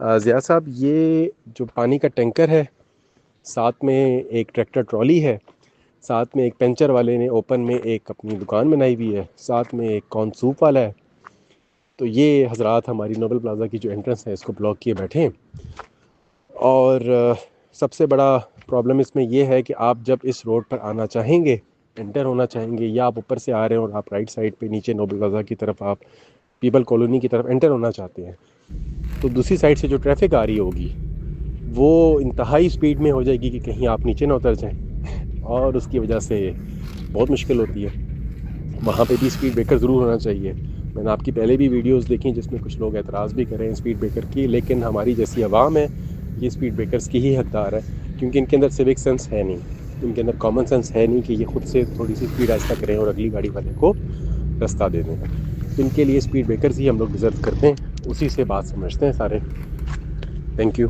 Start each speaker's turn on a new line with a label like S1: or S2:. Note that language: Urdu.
S1: ضیاء صاحب، یہ جو پانی کا ٹینکر ہے، ساتھ میں ایک ٹریکٹر ٹرالی ہے، ساتھ میں ایک پنچر والے نے اوپن میں ایک اپنی دکان بنائی ہوئی ہے، ساتھ میں ایک کارن سوپ والا ہے. تو یہ حضرات ہماری نوبل پلازا کی جو انٹرنس ہے اس کو بلاک کیے بیٹھے ہیں. اور سب سے بڑا پرابلم اس میں یہ ہے کہ آپ جب اس روڈ پر آنا چاہیں گے، انٹر ہونا چاہیں گے، یا آپ اوپر سے آ رہے ہیں اور آپ رائٹ سائڈ پہ نیچے نوبل پلازا کی طرف آپ پیپل کالونی کی طرف انٹر ہونا چاہتے ہیں، تو دوسری سائڈ سے جو ٹریفک آ رہی ہوگی وہ انتہائی سپیڈ میں ہو جائے گی کہ کہیں آپ نیچے نہ اتر جائیں، اور اس کی وجہ سے بہت مشکل ہوتی ہے. وہاں پہ بھی اسپیڈ بریکر ضرور ہونا چاہیے. میں نے آپ کی پہلے بھی ویڈیوز دیکھیں جس میں کچھ لوگ اعتراض بھی کریں اسپیڈ بریکر کی، لیکن ہماری جیسی عوام ہے یہ اسپیڈ بریکرز کی ہی حقدار ہے، کیونکہ ان کے اندر سیوک سینس ہے نہیں، ان کے اندر کامن سینس ہے نہیں کہ یہ خود سے تھوڑی سی اسپیڈ آہستہ کریں اور اگلی گاڑی والے کو رستہ دے دیں. تو ان کے لیے اسپیڈ بریکرز ہی ہم لوگ ڈیزرو کرتے ہیں، اسی سے بات سمجھتے ہیں سارے. Thank you.